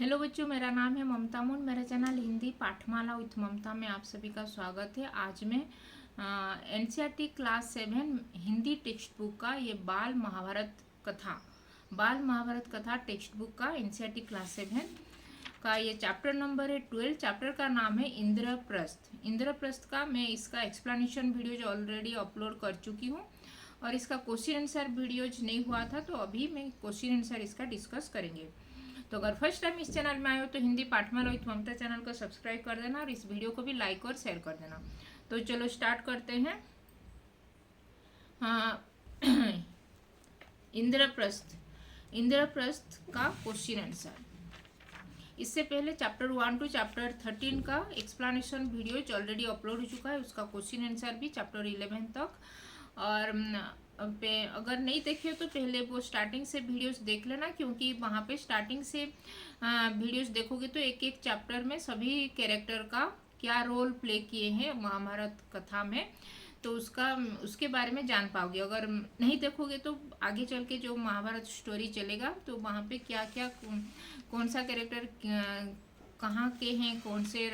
Hello बच्चों, मेरा नाम है ममता मुन। मेरा चैनल हिंदी पाठमाला विथ ममता में आप सभी का स्वागत है। आज मैं NCERT class 7 Hindi text book का ये बाल महाभारत कथा टेक्स्ट बुक का एनसीईआरटी क्लास 7 का ये चैप्टर नंबर है 12। चैप्टर का नाम है इंद्रप्रस्थ। इंद्रप्रस्थ का मैं इसका एक्सप्लेनेशन वीडियो जो ऑलरेडी अपलोड कर चुकी हूँ और इसका क्वेश्चन आंसर वीडियोज नहीं हुआ था, तो अभी मैं क्वेश्चन आंसर इसका डिस्कस करेंगे। तो अगर फर्स्ट टाइम इस चैनल में आए हो तो हिंदी पाठमाला विथ ममता चैनल को सब्सक्राइब कर देना और इस वीडियो को भी लाइक और शेयर कर देना। तो चलो स्टार्ट करते हैं। इंद्रप्रस्थ इंद्रप्रस्थ का क्वेश्चन आंसर। इससे पहले चैप्टर 1 टू चैप्टर 13 का एक्सप्लेनेशन वीडियो ऑलरेडी अपलोड हो चुका है, उसका क्वेश्चन आंसर भी चैप्टर 11 तक। और अगर नहीं देखे तो पहले वो स्टार्टिंग से वीडियोस देख लेना, क्योंकि वहाँ पे स्टार्टिंग से वीडियोस देखोगे तो एक एक चैप्टर में सभी कैरेक्टर का क्या रोल प्ले किए हैं महाभारत कथा में, तो उसके बारे में जान पाओगे। अगर नहीं देखोगे तो आगे चल के जो महाभारत स्टोरी चलेगा तो वहाँ पे क्या क्या कौन सा कैरेक्टर कहाँ के हैं, कौन से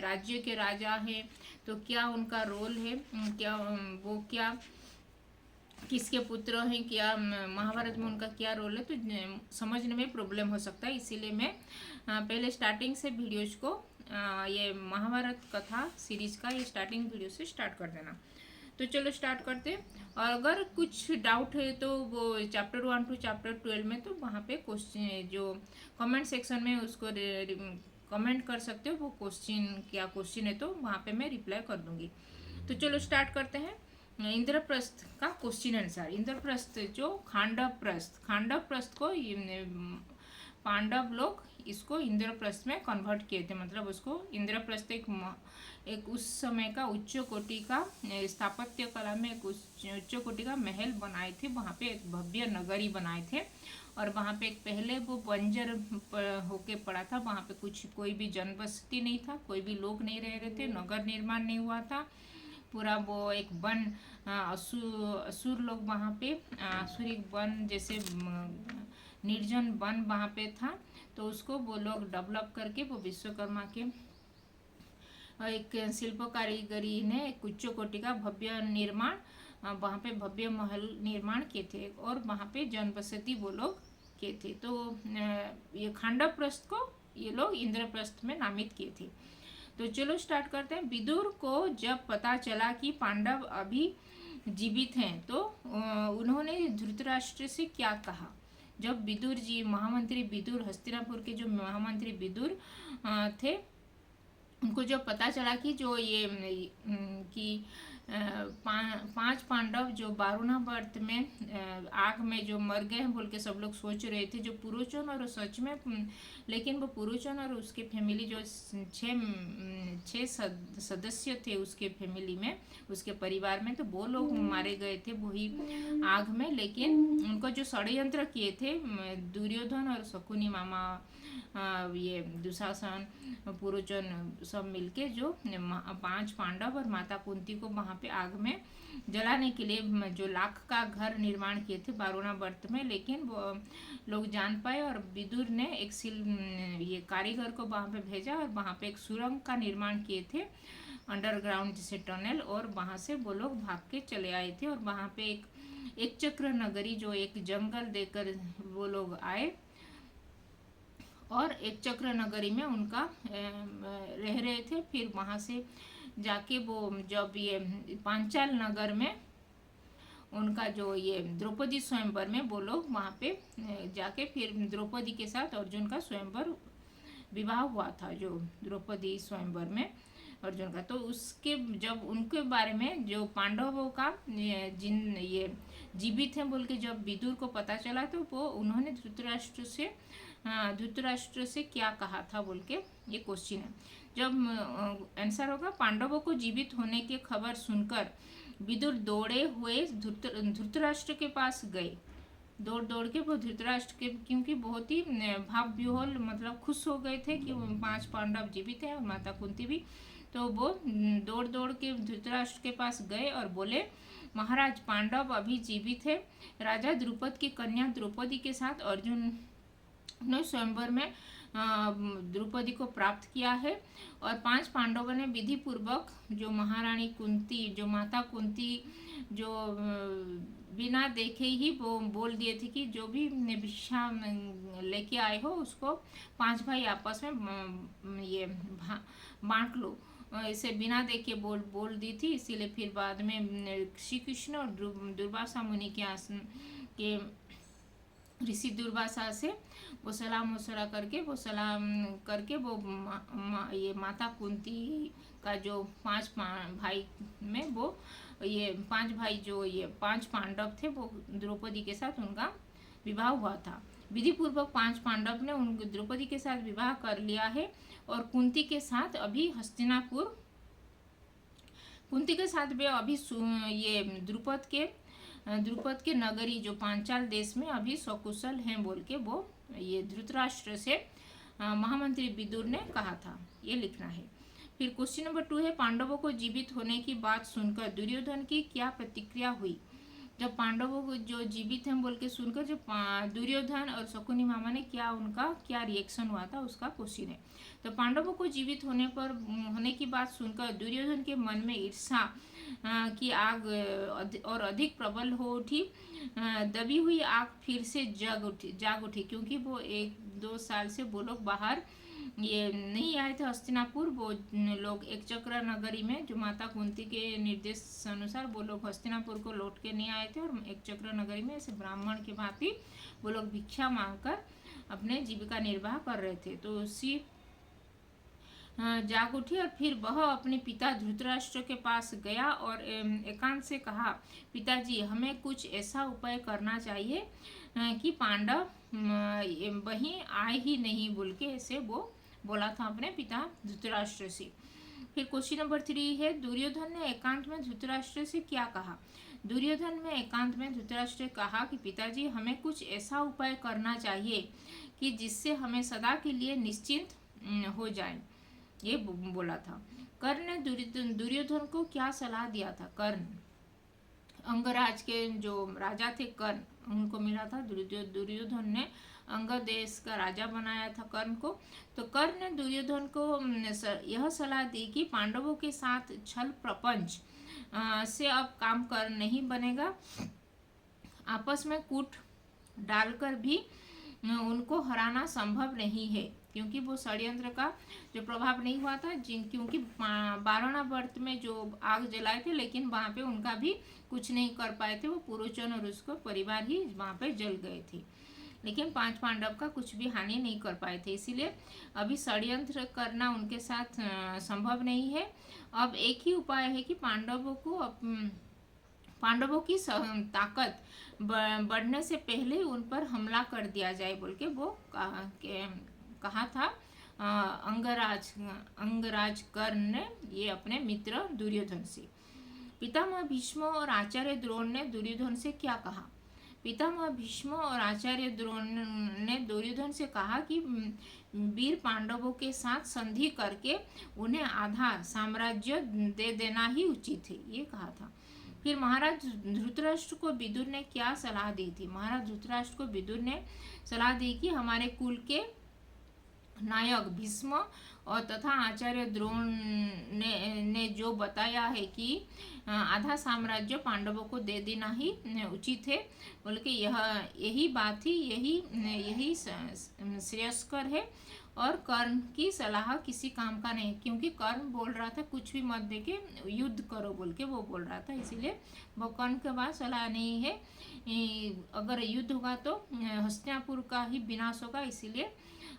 राज्य के राजा हैं, तो क्या उनका रोल है, क्या किसके पुत्र हैं, क्या महाभारत में उनका क्या रोल है, तो समझने में प्रॉब्लम हो सकता है। इसीलिए मैं पहले स्टार्टिंग से वीडियोज को ये महाभारत कथा सीरीज का ये स्टार्टिंग वीडियो से स्टार्ट कर देना। तो चलो स्टार्ट करते हैं। और अगर कुछ डाउट है तो वो चैप्टर 1 टू चैप्टर 12 में तो वहाँ पे क्वेश्चन जो कमेंट सेक्शन में उसको कमेंट कर सकते हो, वो क्वेश्चन है तो वहाँ पे मैं रिप्लाई कर दूंगी। तो चलो स्टार्ट करते हैं। इंद्रप्रस्थ का क्वेश्चन आंसर। इंद्रप्रस्थ जो खांडवप्रस्थ को पांडव लोग इसको इंद्रप्रस्थ में कन्वर्ट किए थे, मतलब उसको इंद्रप्रस्थ एक उस समय का उच्च कोटि का स्थापत्य कला में एक उच्च कोटि का महल बनाए थे। वहाँ पे एक भव्य नगरी बनाए थे और वहाँ पे एक पहले वो बंजर होके पड़ा था। वहाँ पे कोई भी जनबसती नहीं था, कोई भी लोग नहीं रह रहे थे, नगर निर्माण नहीं हुआ था। पूरा वो एक वन असुर लोग वहाँ पे आसुरिक वन जैसे निर्जन वन वहाँ पे था, तो उसको वो लोग डेवलप करके वो विश्वकर्मा के एक शिल्प कारीगरी ने एक उच्च कोटि का भव्य निर्माण वहाँ पे भव्य महल निर्माण किए थे और वहाँ पे जनबसती वो लोग किए थे। तो ये खांडवप्रस्थ को ये लोग इंद्रप्रस्थ में नामित किए थे। तो चलो स्टार्ट करते हैं। विदुर को जब पता चला कि पांडव अभी जीवित हैं तो उन्होंने धृतराष्ट्र से क्या कहा। जब विदुर जी महामंत्री विदुर, हस्तिनापुर के जो महामंत्री विदुर थे, उनको जब पता चला कि जो ये कि पांच पांडव जो बारुणावर्त में आग में जो मर गए हैं बोल के सब लोग सोच रहे थे, जो पुरुषों और सच में, लेकिन वो पुरुषों और उसके फैमिली जो छः सदस्य थे उसके फैमिली में, उसके परिवार में, तो वो लोग मारे गए थे वही आग में। लेकिन उनको जो षड्यंत्र किए थे दुर्योधन और शकुनी मामा, ये दुशासन, पुरोचन सब मिलके जो 5 पांडव और माता कुंती को वहाँ पे आग में जलाने के लिए जो लाख का घर निर्माण किए थे बारुणावर्त में, लेकिन वो लोग जान पाए और विदुर ने ये कारीगर को वहाँ पे भेजा और वहाँ पे एक सुरंग का निर्माण किए थे, अंडरग्राउंड जैसे टनल, और वहाँ से वो लोग भाग के चले आए थे। और वहाँ पे एक चक्र नगरी जो एक जंगल देकर वो लोग आए और एक चक्र नगरी में उनका रह रहे थे। फिर वहाँ से जाके वो जब ये पांचाल नगर में उनका जो ये द्रौपदी स्वयंवर में वो लोग वहाँ पे जाके फिर द्रौपदी के साथ अर्जुन का स्वयंवर विवाह हुआ था, जो द्रौपदी स्वयंवर में अर्जुन का। तो उसके जब उनके बारे में जो पांडवों का जिन ये जीवित हैं बोल के जब विदुर को पता चला, तो वो उन्होंने धृतराष्ट्र से क्या कहा था बोल के ये क्वेश्चन है। जब आंसर होगा पांडवों को जीवित होने की खबर सुनकर विदुर दौड़े हुए धृतराष्ट्र के पास गए। दौड़ दौड़ के वो धृतराष्ट्र के, क्योंकि बहुत ही भाव विह्वल मतलब खुश हो गए थे कि 5 पांडव जीवित हैं और माता कुंती भी, तो वो दौड़ दौड़ के धृतराष्ट्र के पास गए और बोले, महाराज पांडव अभी जीवित है। राजा द्रुपद की कन्या द्रौपदी के साथ अर्जुन ने स्वयंवर में द्रौपदी को प्राप्त किया है। और 5 पांडवों ने विधि पूर्वक जो महारानी कुंती, जो माता कुंती, जो बिना देखे ही वो बोल दिए थे कि जो भी भिक्षा लेके आए हो उसको 5 भाई आपस में ये बांट लो, इसे बिना देखे बोल दी थी। इसीलिए फिर बाद में श्री कृष्ण और दुर्वासा मुनि के ऋषि दुर्वासा से वो सलाम करके वो ये माता कुंती का जो 5 भाई में वो ये 5 भाई जो ये 5 पांडव थे वो द्रौपदी के साथ उनका विवाह हुआ था। विधि पूर्वक 5 पांडव ने उन द्रौपदी के साथ विवाह कर लिया है और कुंती के साथ वे अभी ये द्रुपद के नगरी जो पांचाल देश में अभी सकुशल हैं बोल के वो ये धृतराष्ट्र से महामंत्री विदुर ने कहा था, ये लिखना है। फिर क्वेश्चन नंबर 2 है, पांडवों को जीवित होने की बात सुनकर दुर्योधन की क्या प्रतिक्रिया हुई। जब पांडवों को जो जीवित हैं बोल के सुनकर जो दुर्योधन और शकुनी मामा ने उनका क्या रिएक्शन हुआ था उसका क्वेश्चन है। तो पांडवों को जीवित होने की बात सुनकर दुर्योधन के मन में ईर्ष्या की आग और अधिक प्रबल हो उठी। दबी हुई आग फिर से जाग उठी क्योंकि वो 1-2 साल से वो लोग बाहर ये नहीं आए थे हस्तिनापुर। वो लोग एक चक्र नगरी में जो माता कुंती के निर्देश अनुसार वो लोग हस्तिनापुर को लौट के नहीं आए थे और एक चक्र नगरी में ऐसे ब्राह्मण के भांति वो लोग भिक्षा मांगकर अपने जीविका निर्वाह कर रहे थे। तो उसी जाग उठी और फिर वह अपने पिता धृतराष्ट्र के पास गया और एकांत से कहा, पिताजी हमें कुछ ऐसा उपाय करना चाहिए कि पांडव वहीं आए ही नहीं बोल के ऐसे वो बोला था अपने पिता धृतराष्ट्र से। फिर क्वेश्चन नंबर 3 है, दुर्योधन ने एकांत में धृतराष्ट्र से क्या कहा। दुर्योधन ने एकांत में धृतराष्ट्र से कहा कि पिताजी हमें कुछ ऐसा उपाय करना चाहिए कि जिससे हमें सदा के लिए निश्चिंत हो जाए, ये बोला था। कर्ण ने दुर्योधन को क्या सलाह दिया था। कर्ण अंगराज के जो राजा थे कर्ण, उनको मिला था। दुर्योधन ने अंग देश का राजा बनाया था कर्ण को। तो कर्ण ने दुर्योधन को यह सलाह दी कि पांडवों के साथ छल प्रपंच से अब काम कर नहीं बनेगा। आपस में कूट डालकर भी उनको हराना संभव नहीं है क्योंकि वो षड्यंत्र का जो प्रभाव नहीं हुआ था। क्योंकि बारणावर्त में जो आग जलाए थे लेकिन वहाँ पे उनका भी कुछ नहीं कर पाए थे, वो पुरोचन और उसको परिवार ही वहाँ पे जल गए थे, लेकिन 5 पांडव का कुछ भी हानि नहीं कर पाए थे। इसीलिए अभी षड्यंत्र करना उनके साथ संभव नहीं है। अब एक ही उपाय है कि पांडवों की ताकत बढ़ने से पहले उन पर हमला कर दिया जाए बोल के वो कहा था अंगराज कर्ण ने ये अपने मित्र दुर्योधन से। पितामह भीष्म और आचार्य द्रोण ने दुर्योधन से क्या कहा। पितामह भीष्म और आचार्य द्रोण ने दुर्योधन से कहा कि वीर पांडवों के साथ संधि करके उन्हें आधा साम्राज्य दे देना ही उचित है, ये कहा था। फिर महाराज धृतराष्ट्र को विदुर ने क्या सलाह दी थी। महाराज धृतराष्ट्र को विदुर ने सलाह दी कि हमारे कुल के नायक भीष्म और तथा आचार्य द्रोण ने जो बताया है कि आधा साम्राज्य पांडवों को दे देना ही उचित है बोल के यही बात ही यही श्रेयस्कर है और कर्ण की सलाह किसी काम का नहीं, क्योंकि कर्ण बोल रहा था कुछ भी मत दे के युद्ध करो बोल के वो बोल रहा था, इसीलिए वो कर्ण के बाद सलाह नहीं है। अगर युद्ध होगा तो हस्तिनापुर का ही विनाश होगा, इसीलिए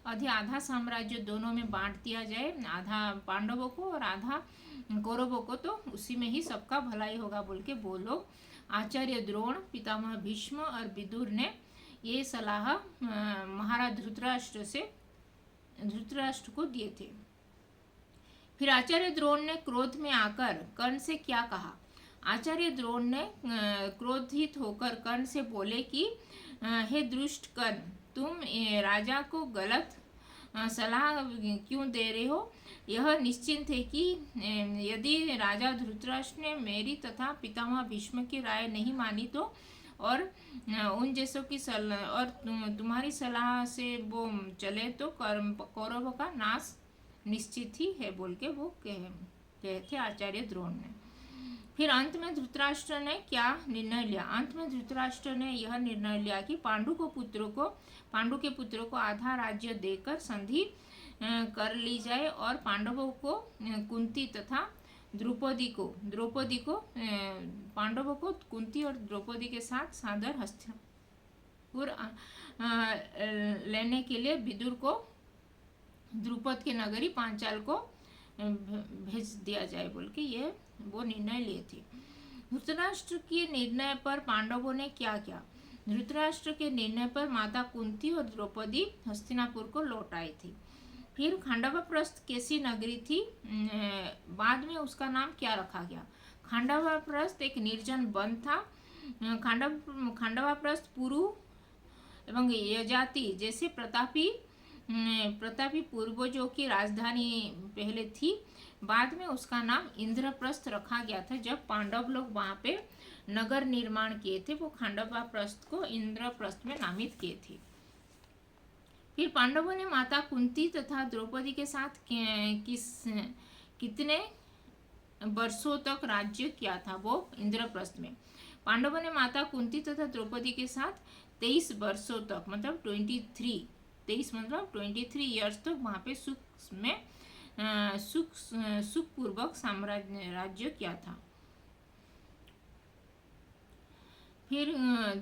आधा साम्राज्य दोनों में बांट दिया जाए, आधा पांडवों को और आधा कौरवों को, तो उसी में ही सबका भलाई होगा बोल के वो लोग आचार्य द्रोण, पितामह भीष्म और विदुर ने ये सलाह महाराज धृतराष्ट्र को दिए थे। फिर आचार्य द्रोण ने क्रोध में आकर कर्ण से क्या कहा। आचार्य द्रोण ने क्रोधित होकर कर्ण से बोले कि हे दुष्ट कर्ण, तुम राजा को गलत सलाह क्यों दे रहे हो। यह निश्चित है कि यदि राजा धृतराष्ट्र ने मेरी तथा पितामह भीष्म की राय नहीं मानी तो और उन जैसों की सलाह और तुम्हारी सलाह से वो चले तो कौरवों का नाश निश्चित ही है बोल के वो कहे थे आचार्य द्रोण ने। फिर अंत में धृतराष्ट्र ने क्या निर्णय लिया? अंत में धृतराष्ट्र ने यह निर्णय लिया कि पांडु के पुत्रों को आधा राज्य देकर संधि कर ली जाए और पांडवों को कुंती तथा पांडवों को कुंती और द्रौपदी के साथ सादर हस्तिनापुर लेने के लिए विदुर को द्रुपद के नगरी पांचाल को भेज दिया जाए बोल के ये वो निर्णय लिए थे। धृतराष्ट्र के निर्णय पर पांडवों ने क्या किया? धृतराष्ट्र के निर्णय पर माता कुंती और द्रौपदी हस्तिनापुर को लौट आई थी। फिर खांडवाप्रस्थ कैसी नगरी थी? बाद में उसका नाम क्या रखा गया? खांडवाप्रस्थ एक निर्जन वन था। खांडवाप्रस्थ पुरु एवं यजाति जैसे प्रतापी पूर्वजों की राजधानी पहले थी। बाद में उसका नाम इंद्रप्रस्थ रखा गया था। जब पांडव लोग वहां पे नगर निर्माण किए थे वो खांडवाप्रस्थ को इंद्रप्रस्थ में नामित किए थे। फिर पांडवों ने माता कुंती तथा द्रौपदी के साथ कितने वर्षों तक राज्य किया था? वो इंद्रप्रस्थ में पांडवों ने माता कुंती तथा द्रौपदी के साथ 23 वर्षों तक मतलब 23 ईयर्स तक वहाँ पे सुखपूर्वक साम्राज्य राज्य किया था। फिर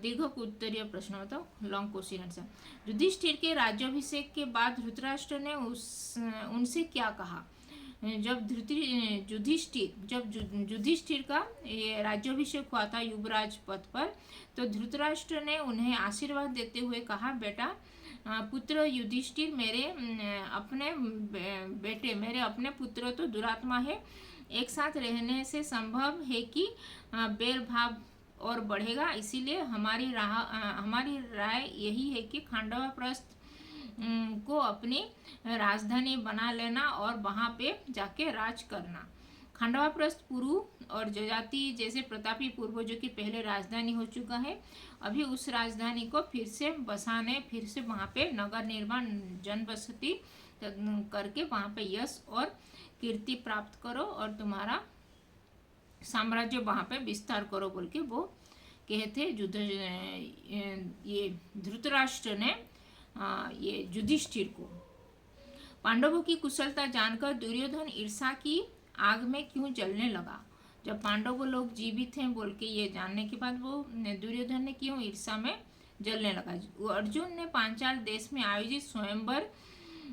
दीर्घ उत्तरीय प्रश्न बताओ, लॉन्ग क्वेश्चन आंसर। युधिष्ठिर के राज्याभिषेक के बाद धृतराष्ट्र ने उनसे क्या कहा? जब युधिष्ठिर का ये राज्याभिषेक हुआ था युवराज पद पर, तो धृतराष्ट्र ने उन्हें आशीर्वाद देते हुए कहा, बेटा पुत्र युधिष्ठिर मेरे अपने पुत्र तो दुरात्मा है। एक साथ रहने से संभव है कि बैर भाव और बढ़ेगा। इसीलिए हमारी राय यही है कि खांडवाप्रस्थ को अपनी राजधानी बना लेना और वहाँ पे जाके राज करना। खांडवाप्रस्थ पुरु और यजाति जैसे प्रतापी पूर्वजों की पहले राजधानी हो चुका है। अभी उस राजधानी को फिर से वहाँ पे नगर निर्माण जनबसती करके वहाँ पे यश और कीर्ति प्राप्त करो और तुम्हारा साम्राज्य वहाँ पे विस्तार करो बोल के वो कहते ये धृतराष्ट्र ने ये युधिष्ठिर को। पांडवों की कुशलता जानकर दुर्योधन ईर्षा की आग में क्यों जलने लगा? जब पांडव लोग जीवित हैं बोल के ये जानने के बाद वो दुर्योधन ने क्यों ईर्षा में जलने लगा? अर्जुन ने पांचाल देश में आयोजित स्वयंवर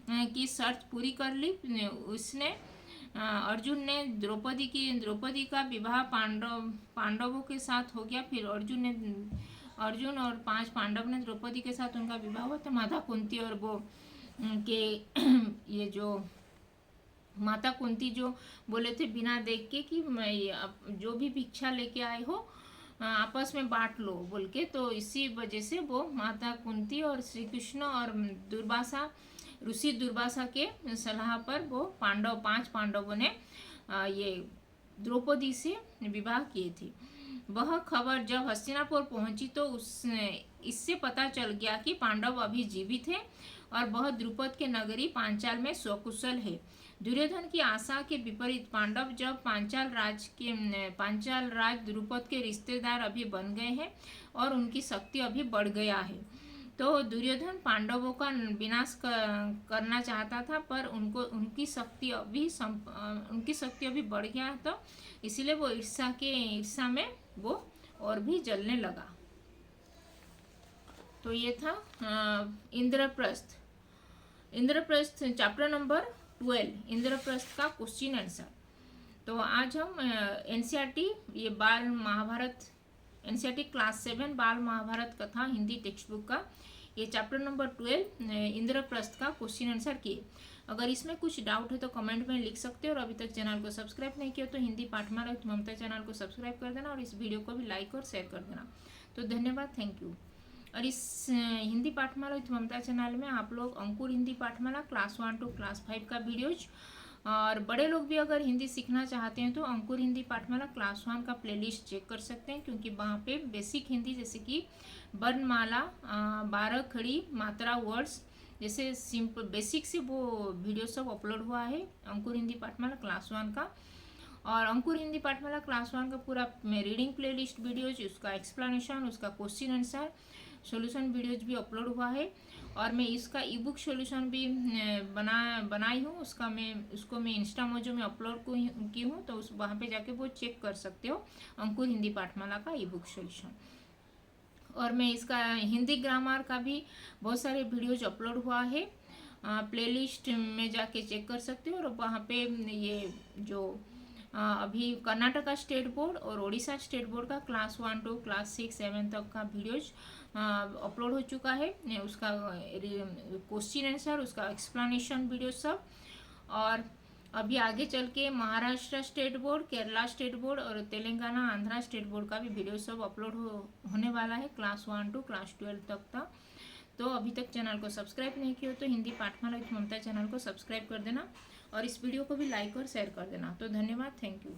की शर्त पूरी कर ली। अर्जुन ने द्रौपदी का विवाह पांडवों के साथ हो गया। फिर अर्जुन और 5 पांडव ने द्रौपदी के साथ उनका विवाह हुआ था। माता कुंती और वो के ये जो माता कुंती जो बोले थे बिना देख के कि जो भी भिक्षा लेके आए हो आपस में बांट लो बोल के, तो इसी वजह से वो माता कुंती और श्री कृष्ण और ऋषि दुर्वासा के सलाह पर वो 5 पांडवों ने ये द्रौपदी से विवाह किए थे। वह खबर जब हस्तिनापुर पहुंची तो इससे पता चल गया कि पांडव अभी जीवित हैं और वह द्रुपद के नगरी पांचाल में सकुशल है। दुर्योधन की आशा के विपरीत पांडव जब पांचाल राज द्रुपद के रिश्तेदार अभी बन गए हैं और उनकी शक्ति अभी बढ़ गया है। तो दुर्योधन पांडवों का विनाश करना चाहता था, पर उनकी शक्ति अभी बढ़ गया, तो इसलिए वो ईर्षा में वो और भी जलने लगा। तो ये था इंद्रप्रस्थ चैप्टर नंबर 12 इंद्रप्रस्थ का क्वेश्चन आंसर। तो आज हम एनसीईआरटी ये बाल महाभारत एनसीईआरटी क्लास 7 बाल महाभारत कथा हिंदी टेक्स्ट बुक का ये चैप्टर नंबर 12 इंद्रप्रस्थ का क्वेश्चन आंसर किए। अगर इसमें कुछ डाउट है तो कमेंट में लिख सकते हो और अभी तक चैनल को सब्सक्राइब नहीं किया तो हिंदी पाठमाला विद ममता चैनल को सब्सक्राइब कर देना और इस वीडियो को भी लाइक और शेयर कर देना। तो धन्यवाद, थैंक यू। और इस हिंदी पाठमाला विद ममता चैनल में आप लोग अंकुर हिंदी पाठमाला क्लास 1 to क्लास 5 का वीडियोज और बड़े लोग भी अगर हिंदी सीखना चाहते हैं तो अंकुर हिंदी पाठमाला क्लास 1 का प्लेलिस्ट चेक कर सकते हैं, क्योंकि वहाँ पे बेसिक हिंदी जैसे कि वर्णमाला, 12 खड़ी मात्रा, वर्ड्स जैसे सिंपल बेसिक से वो वीडियो सब अपलोड हुआ है अंकुर हिंदी पाठमाला क्लास 1 का। और अंकुर हिंदी पाठमाला क्लास 1 का पूरा रीडिंग प्लेलिस्ट वीडियोज, उसका एक्सप्लेनेशन, उसका क्वेश्चन आंसर सॉल्यूशन वीडियोज भी अपलोड हुआ है। और मैं इसका ई बुक सॉल्यूशन भी बनाई हूँ, उसको मैं इंस्टा मोजो में अपलोड की हूँ, तो उस वहाँ पे जाके वो चेक कर सकते हो अंकुर हिंदी पाठमाला का ई बुक सॉल्यूशन। और मैं इसका हिंदी ग्रामर का भी बहुत सारे वीडियोज अपलोड हुआ है, प्लेलिस्ट में जाके चेक कर सकते हो। और वहाँ पे ये जो अभी कर्नाटका स्टेट बोर्ड और उड़ीसा स्टेट बोर्ड का क्लास 1 to क्लास 6 7 तक का वीडियोज अपलोड हो चुका है, उसका क्वेश्चन आंसर, उसका एक्सप्लेनेशन वीडियो सब। और अभी आगे चल के Maharashtra state board, Kerala state board और तेलंगाना आंध्रा स्टेट बोर्ड का भी वीडियो सब अपलोड होने वाला है क्लास 1 to क्लास 12 तक था। तो अभी तक चैनल को सब्सक्राइब नहीं किया तो हिंदी पाठमाला विथ ममता चैनल को सब्सक्राइब कर देना और इस वीडियो को भी लाइक और शेयर कर देना। तो धन्यवाद, थैंक यू।